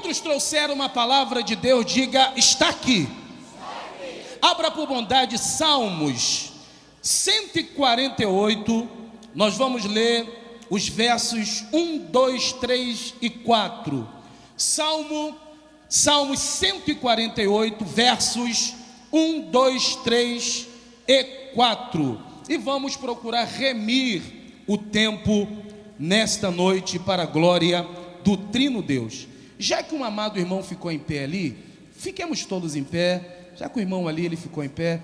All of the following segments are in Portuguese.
Quantos trouxeram uma palavra de Deus? Diga, está aqui. Abra por bondade Salmos 148. Nós vamos ler os versos 1, 2, 3 e 4. Salmos 148, versos 1, 2, 3 e 4. E vamos procurar remir o tempo nesta noite para a glória do Trino Deus. Já que um amado irmão ficou em pé ali, fiquemos todos em pé. Já que o irmão ali ele ficou em pé,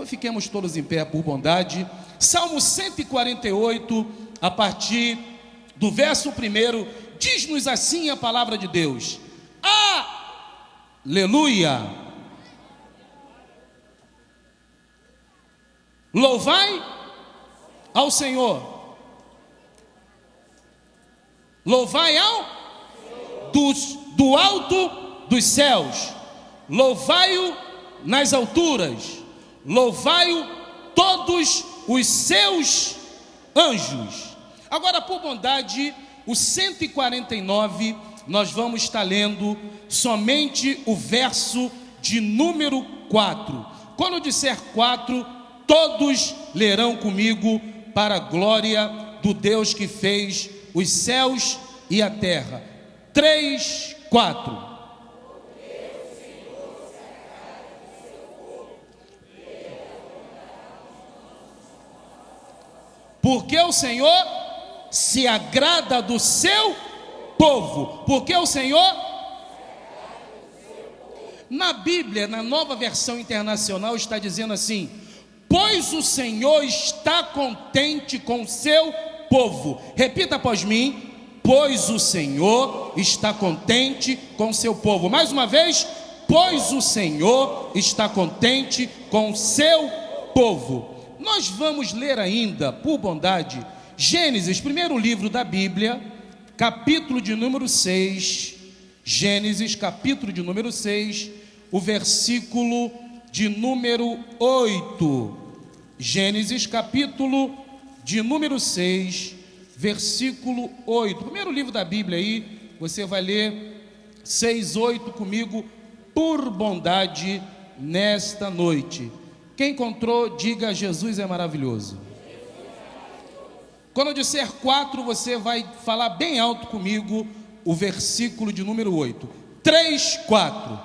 fiquemos todos em pé por bondade. Salmo 148, a partir do verso 1, diz-nos assim a palavra de Deus: Aleluia! Louvai ao Senhor. Louvai do alto dos céus. Louvai-o nas alturas. Louvai-o todos os seus anjos. Agora, por bondade, o 149, nós vamos estar lendo somente o verso de número 4. Quando eu disser 4, todos lerão comigo para a glória do Deus que fez os céus e a terra. 3, 4. Porque o Senhor se agrada do seu povo. Porque o Senhor... Na Bíblia, na Nova Versão Internacional, está dizendo assim: pois o Senhor está contente com o seu povo. Repita após mim: pois o Senhor está contente com o seu povo. Mais uma vez: pois o Senhor está contente com o seu povo. Nós vamos ler ainda, por bondade, Gênesis, primeiro livro da Bíblia, capítulo de número 6. Gênesis, capítulo de número 6, o versículo de número 8. Gênesis, capítulo de número 6, versículo 8. Primeiro livro da Bíblia aí, você vai ler 6, 8 comigo, por bondade, nesta noite. Quem encontrou, diga: Jesus é maravilhoso. Quando eu disser 4, você vai falar bem alto comigo o versículo de número 8. 3, 4.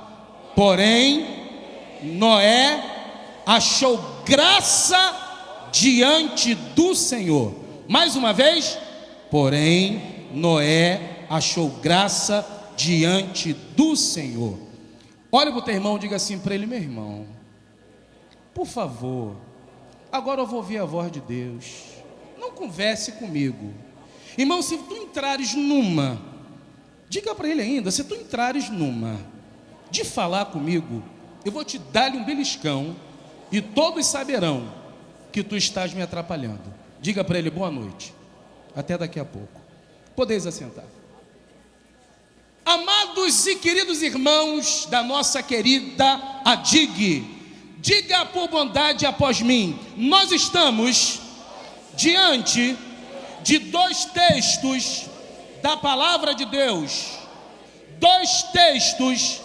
Porém, Noé achou graça diante do Senhor. Mais uma vez. Porém, Noé achou graça diante do Senhor. Olha para o teu irmão, diga assim para ele: meu irmão, por favor, agora eu vou ouvir a voz de Deus. Não converse comigo. Irmão, se tu entrares numa, diga para ele ainda, se tu entrares numa de falar comigo, eu vou te dar-lhe um beliscão e todos saberão que tu estás me atrapalhando. Diga para ele: boa noite, até daqui a pouco. Podeis assentar. Amados e queridos irmãos da nossa querida ADIG, diga por bondade após mim: nós estamos diante de dois textos da palavra de Deus. Dois textos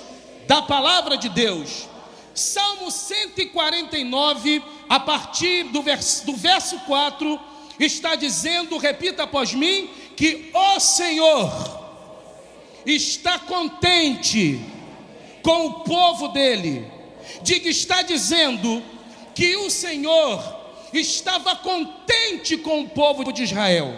da palavra de Deus. Salmo 149, a partir do verso 4, está dizendo, repita após mim, que o Senhor está contente com o povo dele. Diga, está dizendo que o Senhor estava contente com o povo de Israel.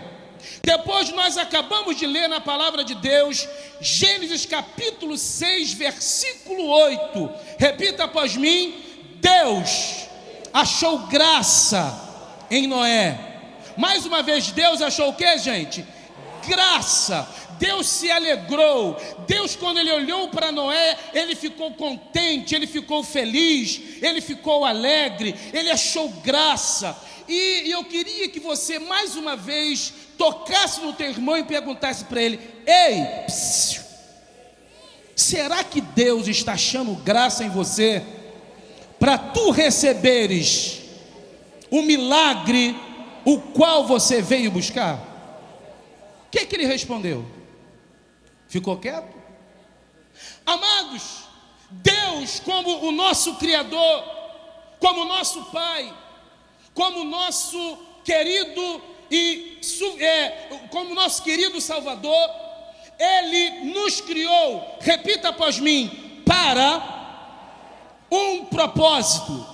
Depois nós acabamos de ler na palavra de Deus, Gênesis capítulo 6, versículo 8. Repita após mim: Deus achou graça em Noé. Mais uma vez, Deus achou o que, gente? Graça. Deus se alegrou. Deus, quando ele olhou para Noé, ele ficou contente, ele ficou feliz, ele ficou alegre, ele achou graça. E eu queria que você mais uma vez tocasse no teu irmão e perguntasse para ele: ei, será que Deus está achando graça em você para tu receberes o milagre o qual você veio buscar? O que ele respondeu? Ficou quieto? Amados, Deus, como o nosso Criador, como o nosso Pai, como o nosso querido como nosso querido Salvador, Ele nos criou, repita após mim, para um propósito.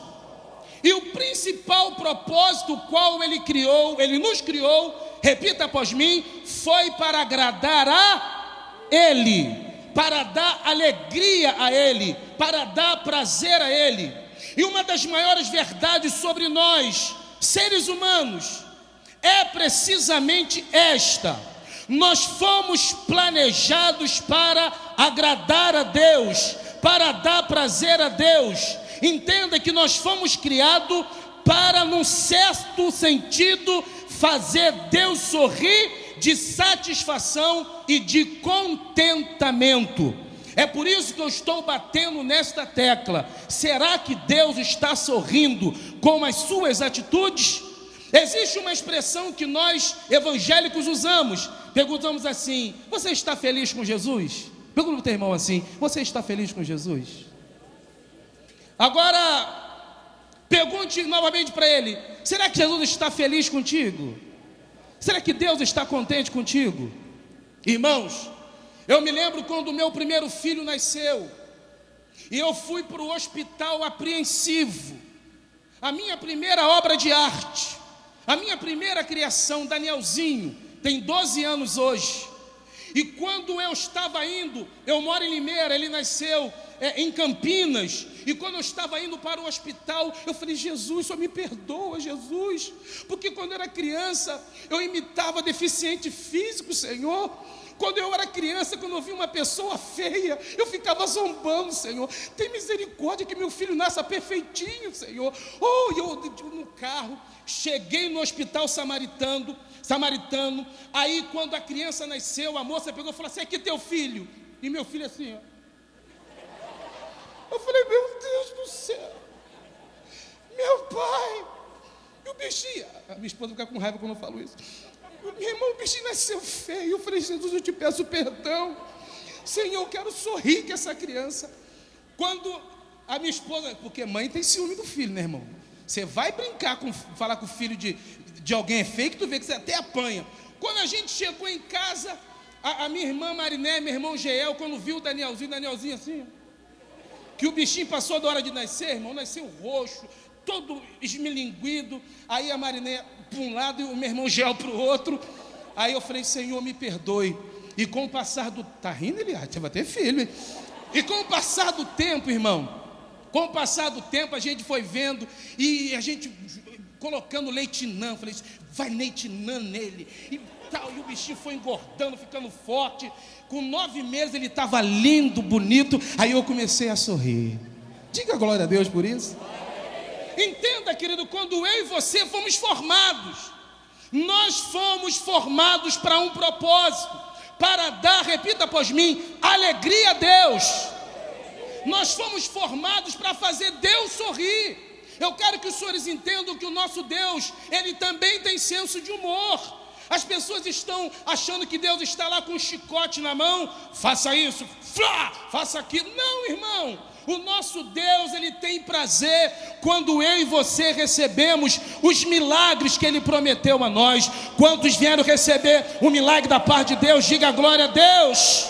E o principal propósito qual Ele nos criou, repita após mim, foi para agradar a Ele, para dar alegria a Ele, para dar prazer a Ele. E uma das maiores verdades sobre nós, seres humanos, é precisamente esta: nós fomos planejados para agradar a Deus, para dar prazer a Deus. Entenda que nós fomos criados para, num certo sentido, fazer Deus sorrir de satisfação e de contentamento. É por isso que eu estou batendo nesta tecla. Será que Deus está sorrindo com as suas atitudes? Existe uma expressão que nós evangélicos usamos. Perguntamos assim: você está feliz com Jesus? Pergunta para o teu irmão assim: você está feliz com Jesus? Agora, pergunte novamente para ele: será que Jesus está feliz contigo? Será que Deus está contente contigo? Irmãos, eu me lembro quando o meu primeiro filho nasceu, e eu fui para o hospital apreensivo. A minha primeira obra de arte, a minha primeira criação, Danielzinho, tem 12 anos hoje. E quando eu estava indo, eu moro em Limeira, ele nasceu em Campinas. E quando eu estava indo para o hospital, eu falei: Jesus, só me perdoa, Jesus, porque quando eu era criança, eu imitava deficiente físico, Senhor. Quando eu era criança, quando eu via uma pessoa feia, eu ficava zombando, Senhor. Tem misericórdia que meu filho nasça perfeitinho, Senhor. Eu no carro, cheguei no hospital samaritano. Aí quando a criança nasceu, a moça pegou e falou assim: aqui teu filho. E meu filho assim, ó. Eu falei: meu Deus do céu, meu pai. E o bichinho, a minha esposa fica com raiva quando eu falo isso. Meu irmão, o bichinho nasceu feio. Eu falei: Jesus, eu te peço perdão, Senhor, eu quero sorrir com essa criança. Quando a minha esposa, porque mãe tem ciúme do filho, né, irmão? Você vai brincar, falar com o filho de alguém é feio, que tu vê que você até apanha. Quando a gente chegou em casa, a minha irmã Mariné, meu irmão Geel, quando viu o Danielzinho assim, que o bichinho passou da hora de nascer, irmão, nasceu roxo, todo esmilinguido. Aí a Mariné para um lado e o meu irmão Geel para o outro. Aí eu falei: Senhor, me perdoe. E com o passar do... Tá rindo, Eliade? Você vai ter filho, hein? E com o passar do tempo, irmão, com o passar do tempo, a gente foi vendo, e a gente colocando leitinã. Falei: vai leitinã nele e tal. E o bichinho foi engordando, ficando forte. Com 9 meses ele estava lindo, bonito. Aí eu comecei a sorrir. Diga glória a Deus por isso. Entenda, querido, quando eu e você fomos formados, nós fomos formados para um propósito, para dar, repita após mim, alegria a Deus. Nós fomos formados para fazer Deus sorrir. Eu quero que os senhores entendam que o nosso Deus, Ele também tem senso de humor. As pessoas estão achando que Deus está lá com um chicote na mão: faça isso, faça aquilo. Não, irmão. O nosso Deus, Ele tem prazer quando eu e você recebemos os milagres que Ele prometeu a nós. Quantos vieram receber o milagre da parte de Deus? Diga glória a Deus.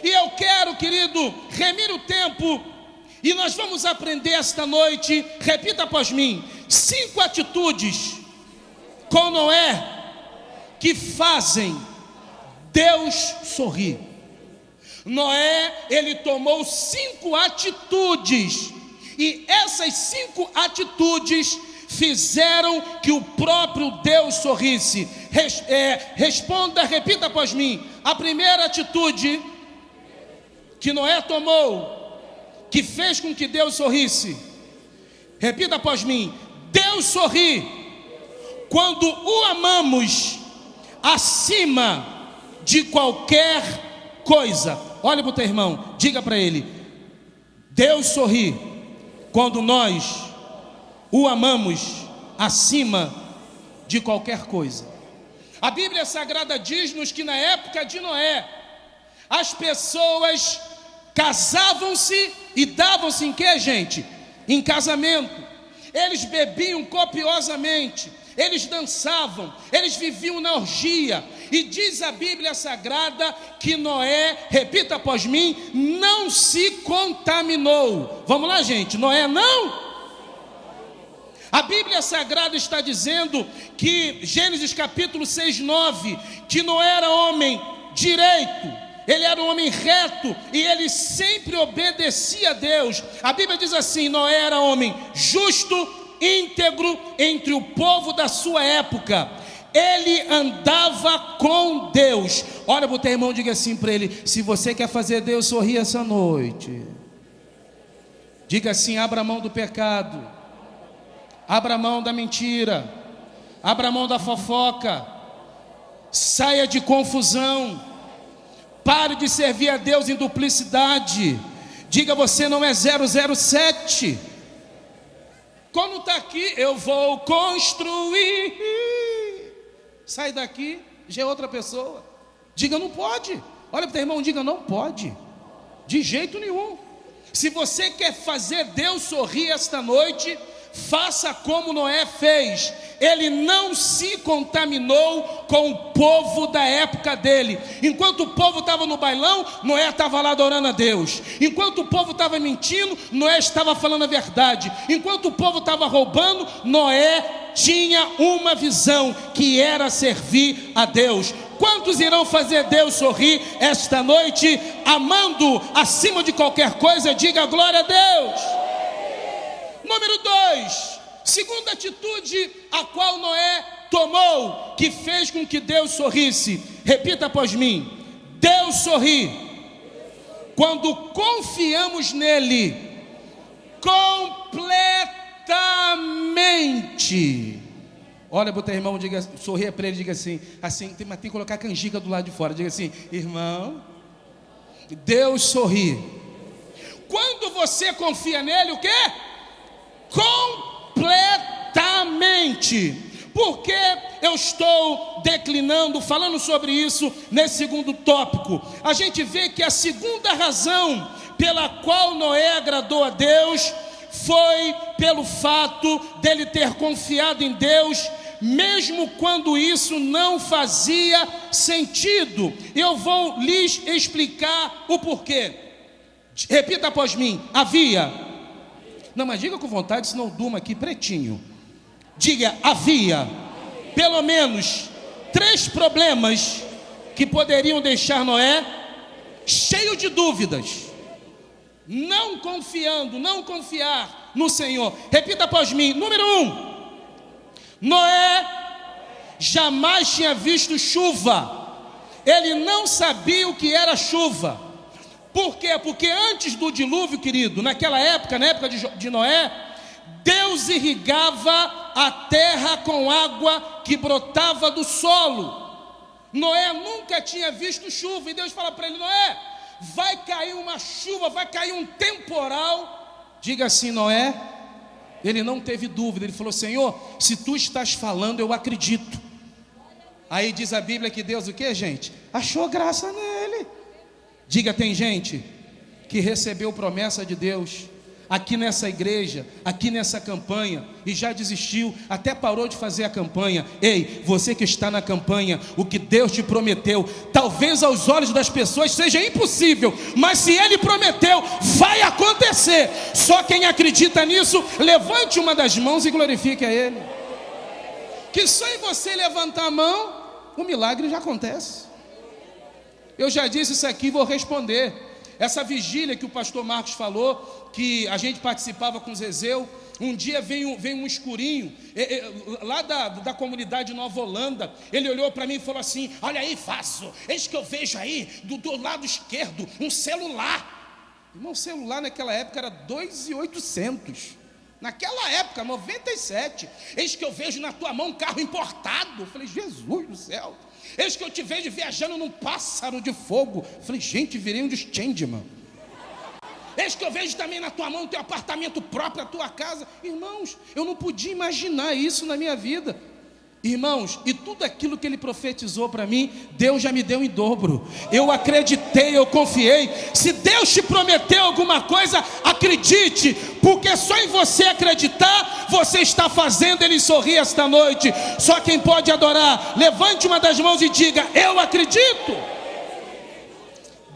E eu quero, querido, remir o tempo, e nós vamos aprender esta noite, repita após mim, 5 atitudes com Noé que fazem Deus sorrir. Noé, ele tomou 5 atitudes, e essas 5 atitudes fizeram que o próprio Deus sorrisse. Responda, repita após mim. A primeira atitude que Noé tomou, que fez com que Deus sorrisse, repita após mim: Deus sorri quando o amamos acima de qualquer coisa. Olha para o teu irmão, diga para ele: Deus sorri quando nós o amamos acima de qualquer coisa. A Bíblia Sagrada diz-nos que na época de Noé, as pessoas casavam-se e davam-se em quê, gente? Em casamento. Eles bebiam copiosamente, eles dançavam, eles viviam na orgia. E diz a Bíblia Sagrada que Noé, repita após mim, não se contaminou. Vamos lá, gente, Noé não? A Bíblia Sagrada está dizendo que, Gênesis capítulo 6, 9, que Noé era homem direito, ele era um homem reto e ele sempre obedecia a Deus. A Bíblia diz assim: Noé era homem justo, íntegro entre o povo da sua época. Ele andava com Deus. Olha para o teu irmão, diga assim para ele: se você quer fazer Deus sorrir essa noite, diga assim: abra mão do pecado, abra mão da mentira, abra mão da fofoca, saia de confusão, pare de servir a Deus em duplicidade. Diga: você não é 007. Quando está aqui, eu vou construir. Sai daqui, já é outra pessoa. Diga: não pode. Olha para o teu irmão, diga: não pode, de jeito nenhum. Se você quer fazer Deus sorrir esta noite, faça como Noé fez. Ele não se contaminou com o povo da época dele. Enquanto o povo estava no bailão, Noé estava lá adorando a Deus. Enquanto o povo estava mentindo, Noé estava falando a verdade. Enquanto o povo estava roubando, Noé tinha uma visão, que era servir a Deus. Quantos irão fazer Deus sorrir esta noite, amando acima de qualquer coisa? Diga: glória a Deus. Número 2, segunda atitude a qual Noé tomou, que fez com que Deus sorrisse. Repita após mim: Deus sorri quando confiamos nele completamente. Olha para o teu irmão, diga, sorria para ele, diga assim, mas tem que colocar a canjica do lado de fora. Diga assim: irmão, Deus sorri quando você confia nele, o quê? Completamente. Por que eu estou declinando, falando sobre isso nesse segundo tópico? A gente vê que a segunda razão pela qual Noé agradou a Deus foi pelo fato dele ter confiado em Deus, mesmo quando isso não fazia sentido. Eu vou lhes explicar o porquê. Repita após mim: havia. Não, mas diga com vontade, senão eu durmo aqui pretinho. Diga: havia pelo menos 3 problemas que poderiam deixar Noé cheio de dúvidas, não confiar no Senhor. Repita após mim. Número 1, Noé jamais tinha visto chuva. Ele não sabia o que era chuva. Por quê? Porque antes do dilúvio, querido, naquela época, na época de Noé, Deus irrigava a terra com água que brotava do solo. Noé nunca tinha visto chuva, e Deus fala para ele: Noé, vai cair uma chuva, vai cair um temporal. Diga assim: Noé, ele não teve dúvida, ele falou: Senhor, se tu estás falando, eu acredito. Aí diz a Bíblia que Deus, o que, gente? Achou graça nele. Diga: tem gente que recebeu promessa de Deus aqui nessa igreja, aqui nessa campanha, e já desistiu, até parou de fazer a campanha. Ei, você que está na campanha, o que Deus te prometeu, talvez aos olhos das pessoas seja impossível, mas se Ele prometeu, vai acontecer. Só quem acredita nisso, levante uma das mãos e glorifique a Ele. Que só em você levantar a mão, o milagre já acontece. Eu já disse isso aqui, vou responder. Essa vigília que o pastor Marcos falou, que a gente participava com o Zezeu, um dia veio um escurinho, lá da comunidade Nova Holanda. Ele olhou para mim e falou assim: olha aí, Faço, eis que eu vejo aí, do lado esquerdo, um celular. Irmão, celular naquela época era 2.800. Naquela época, 97. Eis que eu vejo na tua mão um carro importado. Eu falei: Jesus do céu. Eis que eu te vejo viajando num pássaro de fogo. Eu falei: gente, virei um Changeman. Eis que eu vejo também na tua mão teu apartamento próprio, a tua casa. Irmãos, eu não podia imaginar isso na minha vida. Irmãos, e tudo aquilo que ele profetizou para mim, Deus já me deu em dobro. Eu acreditei, eu confiei. Se Deus te prometeu alguma coisa, acredite, porque só em você acreditar, você está fazendo ele sorrir esta noite. Só quem pode adorar, levante uma das mãos e diga: eu acredito.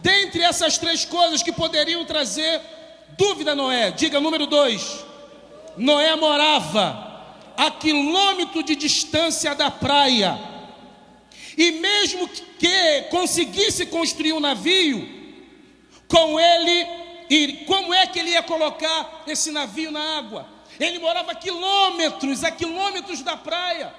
Dentre essas três coisas que poderiam trazer dúvida, Noé, diga número 2: Noé morava a quilômetro de distância da praia, e mesmo que conseguisse construir um navio, com ele, e como é que ele ia colocar esse navio na água? Ele morava a quilômetros da praia,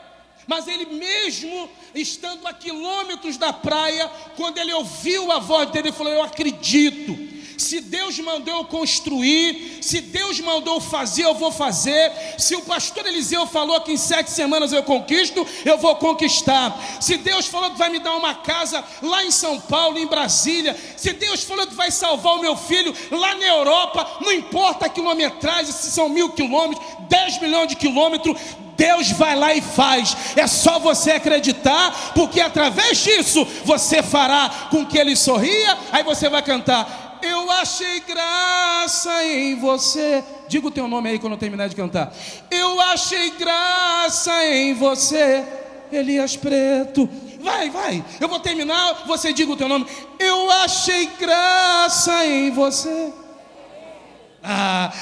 mas ele mesmo estando a quilômetros da praia, quando ele ouviu a voz dele, ele falou: eu acredito. Se Deus mandou eu construir, se Deus mandou fazer, eu vou fazer. Se o pastor Eliseu falou que em 7 semanas eu conquisto, eu vou conquistar. Se Deus falou que vai me dar uma casa lá em São Paulo, em Brasília, se Deus falou que vai salvar o meu filho lá na Europa, não importa a quilometragem, se são 1000 quilômetros, 10 milhões de quilômetros, Deus vai lá e faz. É só você acreditar, porque através disso você fará com que ele sorria. Aí você vai cantar: eu achei graça em você. Diga o teu nome aí quando eu terminar de cantar. Eu achei graça em você, Elias Preto. Vai, eu vou terminar, você diga o teu nome. Eu achei graça em você.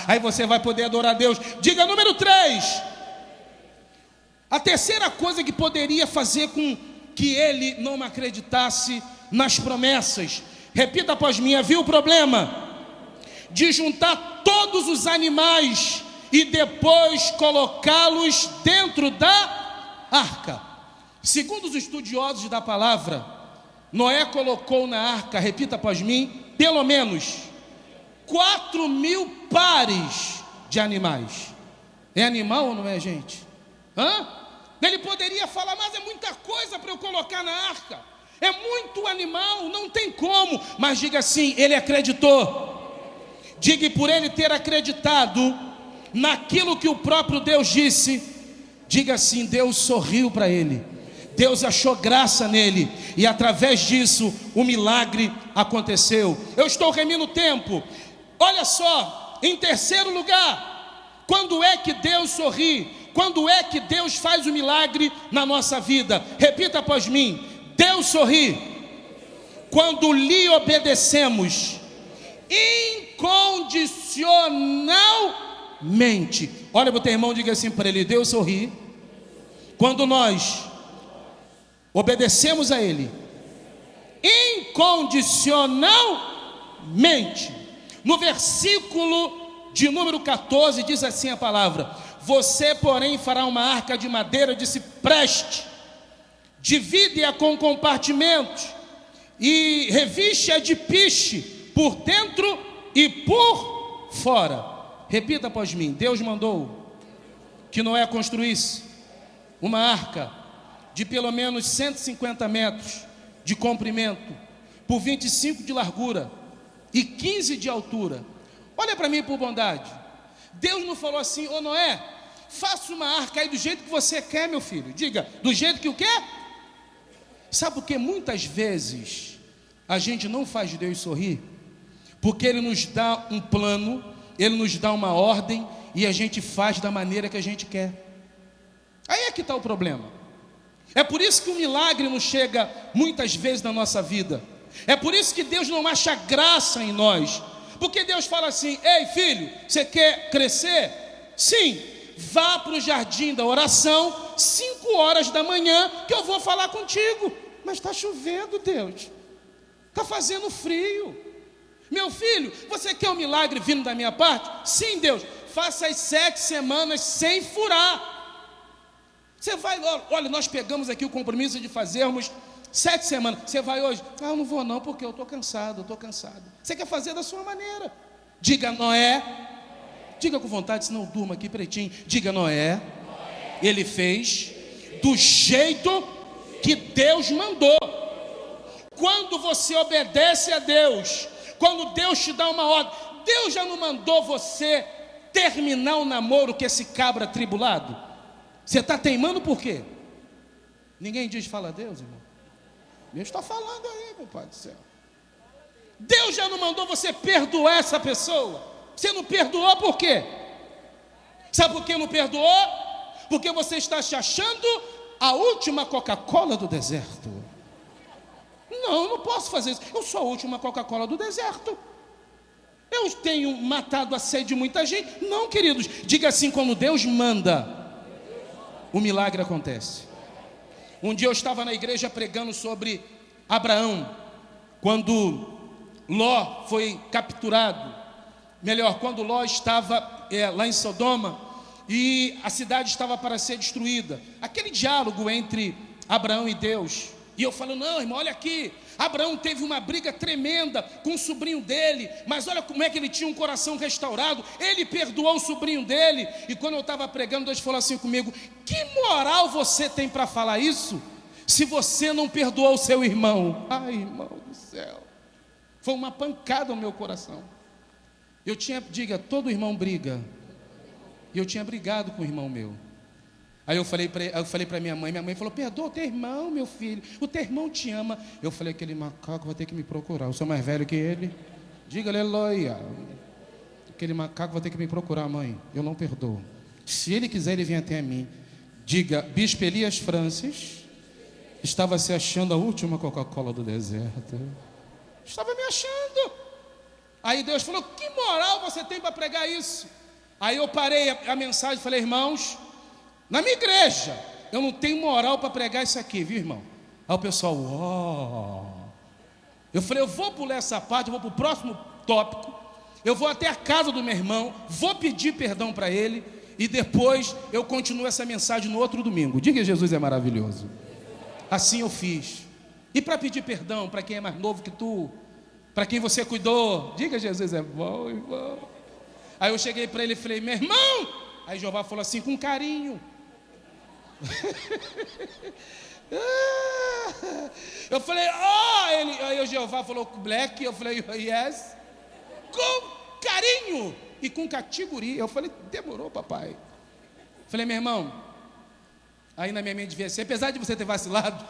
Aí você vai poder adorar a Deus. Diga número 3. A terceira coisa que poderia fazer com que ele não acreditasse nas promessas. Repita após mim: havia o problema de juntar todos os animais e depois colocá-los dentro da arca. Segundo os estudiosos da palavra, Noé colocou na arca, repita após mim, pelo menos 4.000 pares de animais. É animal ou não é, gente? Ele poderia falar: mas é muita coisa para eu colocar na arca, é muito animal, não tem como. Mas diga assim: ele acreditou. Diga, por ele ter acreditado naquilo que o próprio Deus disse, diga assim: Deus sorriu para ele, Deus achou graça nele, e através disso o milagre aconteceu. Eu estou remindo o tempo. Olha só, em terceiro lugar, quando é que Deus sorri? Quando é que Deus faz o milagre na nossa vida? Repita após mim: Deus sorri quando lhe obedecemos incondicionalmente. Olha para o teu irmão e diga assim para ele: Deus sorri quando nós obedecemos a Ele incondicionalmente. No versículo de número 14 diz assim a palavra: você, porém, fará uma arca de madeira de cipreste, divide-a com compartimentos e reviste-a de piche por dentro e por fora. Repita após mim: Deus mandou que Noé construísse uma arca de pelo menos 150 metros de comprimento, por 25 de largura e 15 de altura. Olha para mim por bondade. Deus não falou assim: ô Noé, faça uma arca aí do jeito que você quer, meu filho. Diga: do jeito que o quê? Sabe por que muitas vezes a gente não faz Deus sorrir? Porque Ele nos dá um plano, Ele nos dá uma ordem, e a gente faz da maneira que a gente quer. Aí é que está o problema. É por isso que o milagre não chega muitas vezes na nossa vida. É por isso que Deus não acha graça em nós. Porque Deus fala assim: ei filho, você quer crescer? Sim, vá para o jardim da oração 5 horas da manhã, que eu vou falar contigo. Mas está chovendo, Deus, está fazendo frio. Meu filho, você quer um milagre vindo da minha parte? Sim, Deus, faça as 7 semanas sem furar. Você vai, olha, nós pegamos aqui o compromisso de fazermos 7 semanas. Você vai hoje? Eu não vou não, porque eu estou cansado, Você quer fazer da sua maneira. Diga: Noé. Diga com vontade, senão eu durmo aqui pretinho. Diga: Noé, ele fez do jeito que Deus mandou. Quando você obedece a Deus, quando Deus te dá uma ordem, Deus já não mandou você terminar o namoro com esse cabra atribulado? Você está teimando por quê? Ninguém diz fala a Deus, irmão. Deus está falando aí, meu Pai do céu. Deus já não mandou você perdoar essa pessoa. Você não perdoou por quê? Sabe por que não perdoou? Porque você está se achando a última Coca-Cola do deserto. Não, eu não posso fazer isso. Eu sou a última Coca-Cola do deserto. Eu tenho matado a sede de muita gente. Não, queridos, diga assim: quando Deus manda, o milagre acontece. Um dia eu estava na igreja pregando sobre Abraão, quando Ló foi capturado. Melhor, quando Ló estava lá em Sodoma e a cidade estava para ser destruída. Aquele diálogo entre Abraão e Deus. E eu falo: não, irmão, olha aqui. Abraão teve uma briga tremenda com o sobrinho dele, mas olha como é que ele tinha um coração restaurado. Ele perdoou o sobrinho dele. E quando eu estava pregando, Deus falou assim comigo: que moral você tem para falar isso, se você não perdoou o seu irmão? Ai, irmão do céu, foi uma pancada no meu coração. Diga, todo irmão briga. E eu tinha brigado com o irmão meu. Aí eu falei para minha mãe falou: perdoa o teu irmão, meu filho, o teu irmão te ama. Eu falei: aquele macaco vai ter que me procurar, eu sou mais velho que ele. Diga aleluia. Aquele macaco vai ter que me procurar, mãe, eu não perdoo. Se ele quiser, ele vem até mim. Diga, Bispo Elias Francis estava se achando a última Coca-Cola do deserto. Estava me achando. Aí Deus falou: que moral você tem para pregar isso? Aí eu parei a mensagem e falei: irmãos, na minha igreja eu não tenho moral para pregar isso aqui, viu, irmão? Aí o pessoal: ó. Eu falei: eu vou pular essa parte, eu vou para o próximo tópico. Eu vou até a casa do meu irmão, vou pedir perdão para ele, e depois eu continuo essa mensagem no outro domingo. Diga: Jesus é maravilhoso. Assim eu fiz. E para pedir perdão para quem é mais novo que tu, para quem você cuidou, diga: Jesus é bom, irmão. Aí eu cheguei para ele e falei: meu irmão. Aí Jeová falou assim, com carinho. Eu falei: aí o Jeová falou com black. Eu falei: yes. Com carinho e com categoria. Eu falei: demorou, papai. Eu falei: meu irmão, aí na minha mente devia ser, apesar de você ter vacilado,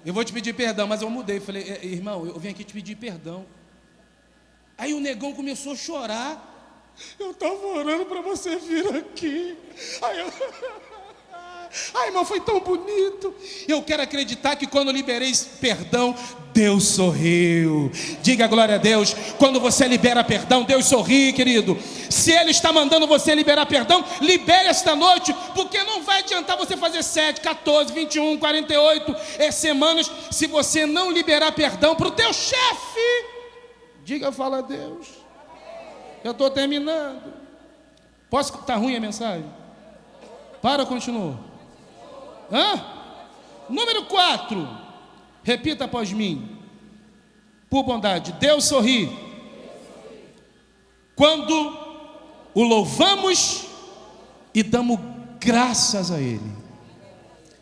eu vou te pedir perdão. Mas eu mudei, falei: irmão, eu vim aqui te pedir perdão. Aí o negão começou a chorar. Eu estava orando para você vir aqui. Ai, irmão, foi tão bonito. Eu quero acreditar que quando eu liberei perdão, Deus sorriu. Diga glória a Deus. Quando você libera perdão, Deus sorri, querido. Se Ele está mandando você liberar perdão, libere esta noite, porque não vai adiantar você fazer 7, 14, 21, 48 semanas se você não liberar perdão para o teu chefe. Diga, fala a Deus. Eu estou terminando. Posso? Está ruim a mensagem? Para, continua. Número 4. Repita após mim. Por bondade, Deus sorri quando o louvamos e damos graças a Ele.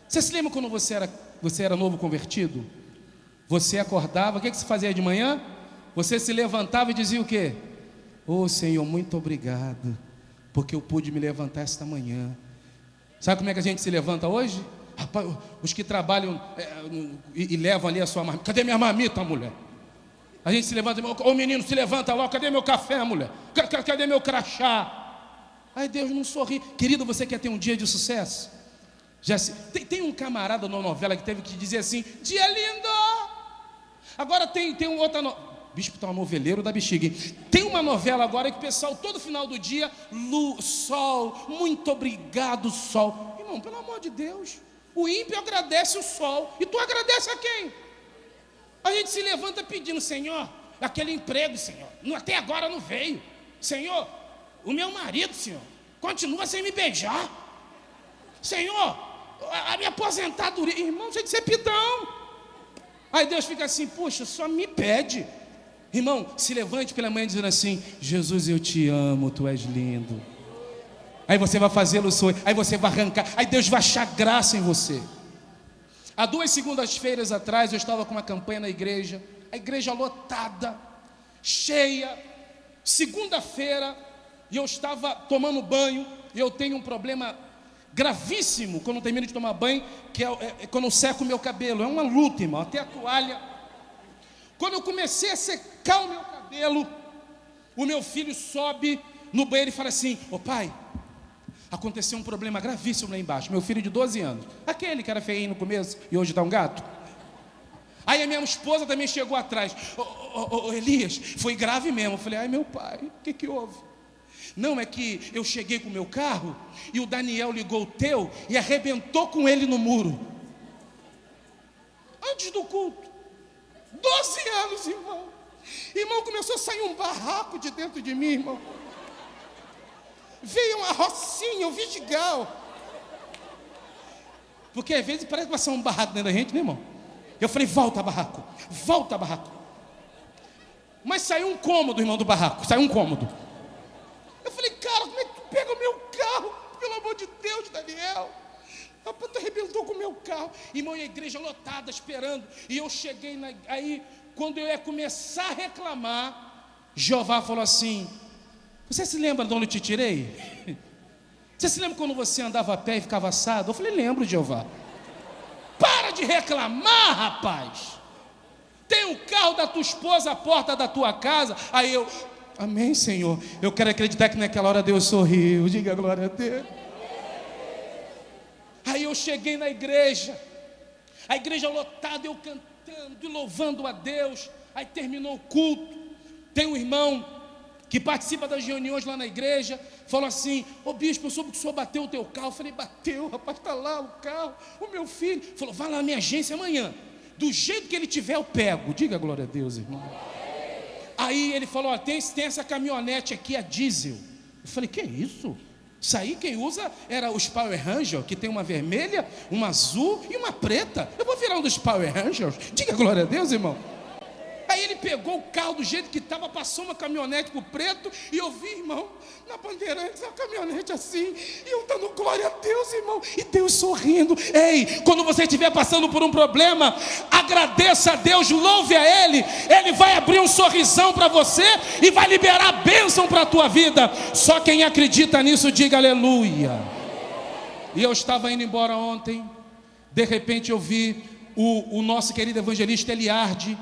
Você se lembra quando você era novo convertido? Você acordava, o que você fazia de manhã? Você se levantava e dizia o quê? Ô Senhor, muito obrigado, porque eu pude me levantar esta manhã. Sabe como é que a gente se levanta hoje? Rapaz, os que trabalham e levam ali a sua marmita. Cadê minha marmita, mulher? A gente se levanta: ô menino, se levanta logo. Cadê meu café, mulher? Cadê meu crachá? Aí Deus não sorri. Querido, você quer ter um dia de sucesso? Tem um camarada na novela que teve que dizer assim: dia lindo. Agora tem outra Bispo está um noveleiro da bexiga, hein? Tem uma novela agora que o pessoal, todo final do dia, sol, muito obrigado, sol. Irmão, pelo amor de Deus, o ímpio agradece o sol, e tu agradece a quem? A gente se levanta pedindo: Senhor, aquele emprego, Senhor, até agora não veio. Senhor, o meu marido, Senhor, continua sem me beijar. Senhor, a minha aposentadoria. Irmão, tem que ser pitão. Aí Deus fica assim: poxa, só me pede. Irmão, se levante pela manhã dizendo assim: Jesus, eu te amo, tu és lindo. Aí você vai fazê-lo sonhar, aí você vai arrancar, aí Deus vai achar graça em você. Há 2 segundas-feiras atrás eu estava com uma campanha na igreja, a igreja lotada, cheia. Segunda-feira, e eu estava tomando banho, e eu tenho um problema gravíssimo quando eu termino de tomar banho, que é quando eu seco o meu cabelo. É uma luta, irmão, até a toalha. Quando eu comecei a secar o meu cabelo, o meu filho sobe no banheiro e fala assim: ô pai, aconteceu um problema gravíssimo lá embaixo. Meu filho de 12 anos, aquele que era feinho no começo e hoje está um gato. Aí a minha esposa também chegou atrás: ô Elias, foi grave mesmo. Eu falei: ai meu pai, o que houve? Não, é que eu cheguei com o meu carro e o Daniel ligou o teu e arrebentou com ele no muro. Antes do culto. 12 anos, irmão. Irmão, começou a sair um barraco de dentro de mim, irmão. Veio uma rocinha, um vidigal. Porque às vezes parece que vai ser um barraco dentro da gente, né, irmão? Eu falei: volta, barraco, volta, barraco. Mas saiu um cômodo, irmão, do barraco. Saiu um cômodo. Eu falei: cara, como é que tu pega o meu carro? Pelo amor de Deus, Daniel. Rapaz, tu arrebentou com o meu carro. Irmão, e a igreja lotada, esperando. E eu cheguei, aí, quando eu ia começar a reclamar, Jeová falou assim: você se lembra de onde eu te tirei? Você se lembra quando você andava a pé e ficava assado? Eu falei: lembro, Jeová. Para de reclamar, rapaz. Tem um carro da tua esposa à porta da tua casa. Aí eu: amém, Senhor. Eu quero acreditar que naquela hora Deus sorriu. Diga glória a Deus. Aí eu cheguei na igreja, a igreja lotada, eu cantando e louvando a Deus. Aí terminou o culto. Tem um irmão que participa das reuniões lá na igreja, falou assim: ô bispo, eu soube que o senhor bateu o teu carro. Eu falei: bateu, rapaz, está lá o carro. O meu filho falou: vai lá na minha agência amanhã, do jeito que ele tiver eu pego. Diga glória a Deus, irmão. Aí ele falou: ó, tem essa caminhonete aqui, a diesel. Eu falei: que é isso? Isso aí quem usa era os Power Rangers, que tem uma vermelha, uma azul e uma preta. Eu vou virar um dos Power Rangers. Diga glória a Deus, irmão. Aí ele pegou o carro do jeito que estava, passou uma caminhonete pro preto, e eu vi, irmão, na Bandeirantes, uma caminhonete assim, e eu dando glória a Deus, irmão, e Deus sorrindo. Ei, quando você estiver passando por um problema, agradeça a Deus, louve a Ele. Ele vai abrir um sorrisão para você e vai liberar a bênção para a tua vida. Só quem acredita nisso, diga aleluia. E eu estava indo embora ontem, de repente eu vi o nosso querido evangelista Eliardi.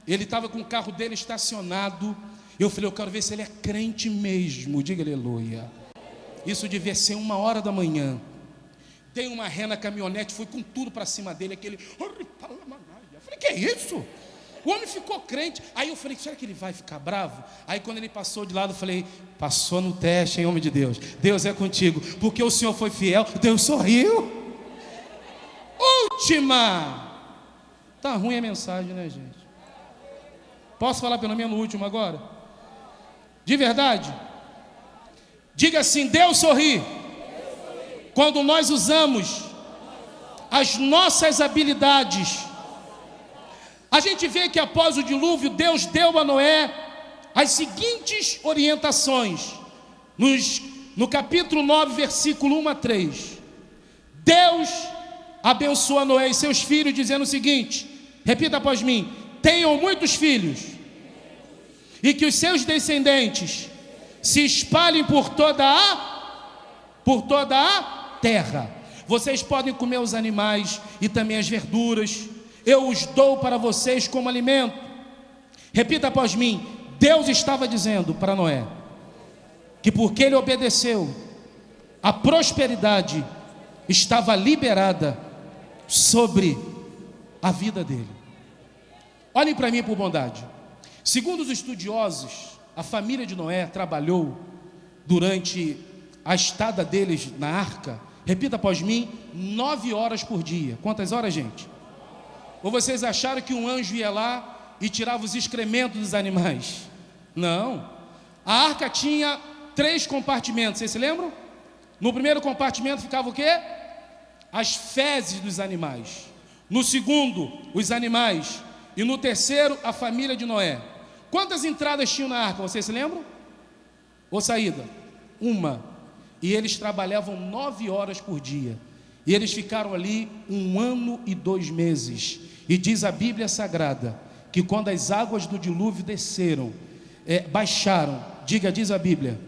Ele estava com o carro dele estacionado. Eu falei: eu quero ver se ele é crente mesmo. Diga aleluia. Isso devia ser 1h da manhã. Dei uma ré na caminhonete, fui com tudo para cima dele. Aquele... Eu falei: que é isso? O homem ficou crente. Aí eu falei: será que ele vai ficar bravo? Aí quando ele passou de lado, eu falei: passou no teste, em homem de Deus. Deus é contigo, porque o Senhor foi fiel. Deus sorriu. Última. Tá ruim a mensagem, né, gente? Posso falar pelo menos no último agora? De verdade? Diga assim: Deus sorri quando nós usamos as nossas habilidades. A gente vê que após o dilúvio, Deus deu a Noé as seguintes orientações. No capítulo 9, versículo 1 a 3. Deus abençoa Noé e seus filhos, dizendo o seguinte: repita após mim: tenham muitos filhos, e que os seus descendentes se espalhem por toda a terra. Vocês podem comer os animais e também as verduras. Eu os dou para vocês como alimento. Repita após mim: Deus estava dizendo para Noé que porque ele obedeceu, a prosperidade estava liberada sobre a vida dele. Olhem para mim por bondade. Segundo os estudiosos, a família de Noé trabalhou durante a estada deles na arca, repita após mim, 9 horas por dia. Quantas horas, gente? Ou vocês acharam que um anjo ia lá e tirava os excrementos dos animais? Não. A arca tinha 3 compartimentos, vocês se lembram? No primeiro compartimento ficava o quê? As fezes dos animais. No segundo, os animais. E no terceiro, a família de Noé. Quantas entradas tinham na arca, vocês se lembram? Ou saída? 1. E eles trabalhavam 9 horas por dia. E eles ficaram ali 1 ano e 2 meses. E diz a Bíblia Sagrada que quando as águas do dilúvio desceram, baixaram, diz a Bíblia,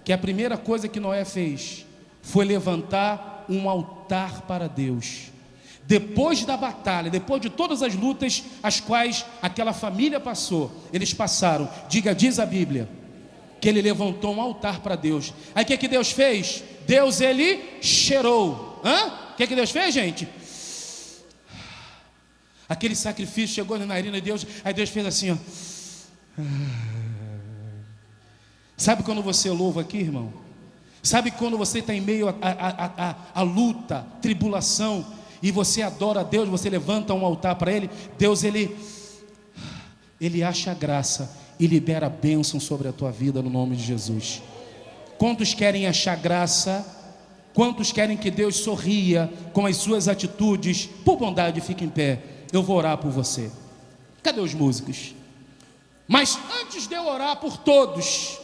que a primeira coisa que Noé fez foi levantar um altar para Deus. Depois da batalha, depois de todas as lutas as quais aquela família passou, eles passaram. Diz a Bíblia que ele levantou um altar para Deus. Aí o que Deus fez? Deus, ele cheirou. O que Deus fez, gente? Aquele sacrifício chegou na narina de Deus. Aí Deus fez assim, ó. Sabe quando você louva aqui, irmão? Sabe quando você está em meio a luta, tribulação, e você adora a Deus, você levanta um altar para Ele? Deus, Ele acha graça e libera bênção sobre a tua vida no nome de Jesus. Quantos querem achar graça? Quantos querem que Deus sorria com as suas atitudes? Por bondade, fique em pé. Eu vou orar por você. Cadê os músicos? Mas antes de eu orar por todos,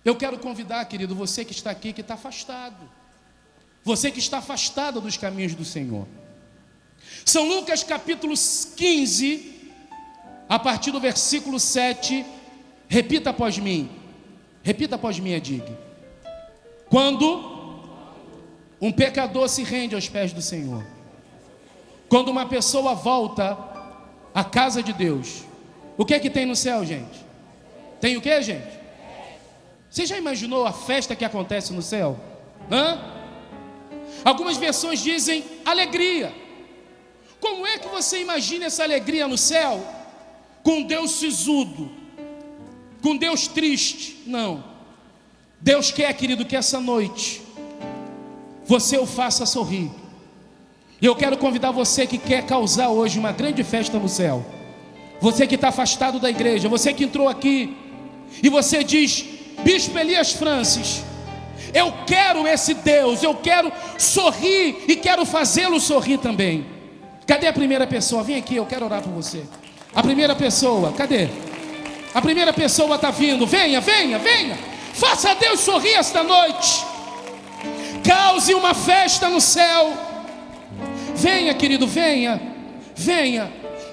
eu quero convidar, querido, você que está aqui, que está afastado, você que está afastado dos caminhos do Senhor. São Lucas capítulo 15, a partir do versículo 7, repita após mim, Adig. Quando um pecador se rende aos pés do Senhor, quando uma pessoa volta à casa de Deus, o que é que tem no céu, gente? Tem o que, gente? Você já imaginou a festa que acontece no céu? Algumas versões dizem alegria. Como é que você imagina essa alegria no céu? Com Deus sisudo, com Deus triste? Não. Deus quer, querido, que essa noite você o faça sorrir. E eu quero convidar você que quer causar hoje uma grande festa no céu. Você que está afastado da igreja, você que entrou aqui e você diz: Bispo Elias Francis, eu quero esse Deus, eu quero sorrir e quero fazê-lo sorrir também. Cadê a primeira pessoa? Vem aqui, eu quero orar por você. A primeira pessoa, cadê? A primeira pessoa está vindo. Venha. Faça Deus sorrir esta noite. Cause uma festa no céu. Venha, querido, venha.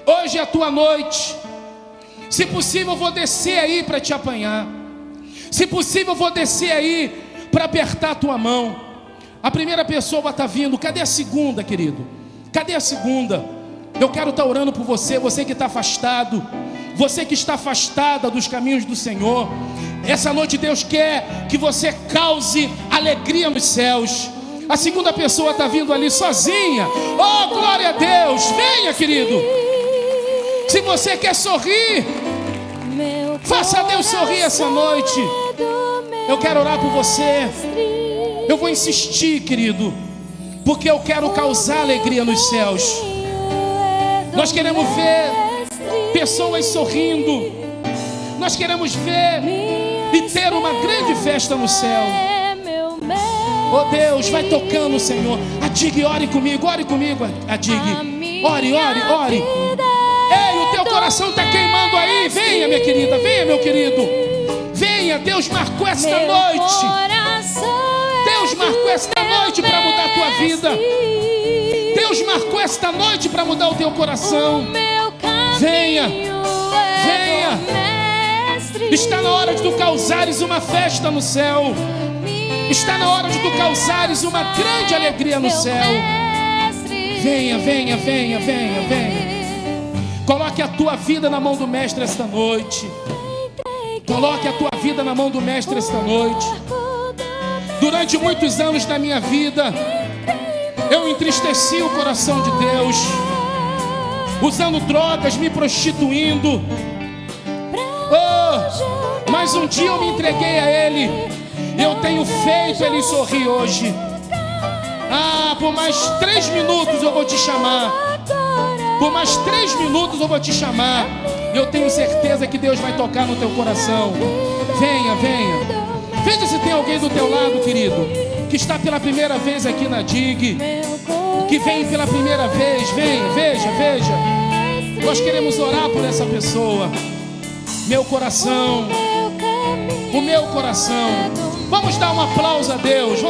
Hoje é a tua noite. Se possível, eu vou descer aí para te apanhar. Se possível, eu vou descer aí para apertar a tua mão. A primeira pessoa está vindo. Cadê a segunda, querido? Cadê a segunda? Eu quero estar orando por você. Você que está afastado, você que está afastada dos caminhos do Senhor. Essa noite Deus quer que você cause alegria nos céus. A segunda pessoa está vindo ali sozinha. Oh, glória a Deus. Venha, querido. Se você quer sorrir, faça Deus sorrir essa noite. Eu quero orar por você. Eu vou insistir, querido, porque eu quero causar alegria nos céus. Nós queremos ver pessoas sorrindo. Nós queremos ver e ter uma grande festa no céu. Oh Deus, vai tocando, Senhor. Adig, ore comigo, Adig. Ore. Ei, o teu coração está queimando aí. Venha, minha querida, venha, meu querido. Venha, Deus marcou esta noite. Deus marcou esta noite para mudar a tua vida. Deus marcou esta noite para mudar o teu coração. Venha. Está na hora de tu causares uma festa no céu. Está na hora de tu causares uma grande alegria no céu. Venha. Coloque a tua vida na mão do Mestre esta noite. Coloque a tua vida na mão do Mestre esta noite. Durante muitos anos da minha vida, eu entristeci o coração de Deus, usando drogas, me prostituindo. Mas um dia eu me entreguei a Ele. Eu tenho feito Ele sorrir hoje. Por mais 3 minutos eu vou te chamar. Por mais 3 minutos eu vou te chamar. Eu tenho certeza que Deus vai tocar no teu coração. Venha. Veja se tem alguém do teu lado, querido, que está pela primeira vez aqui na DIG, que vem pela primeira vez. Venha, veja. Nós queremos orar por essa pessoa. O meu coração. Vamos dar um aplauso a Deus.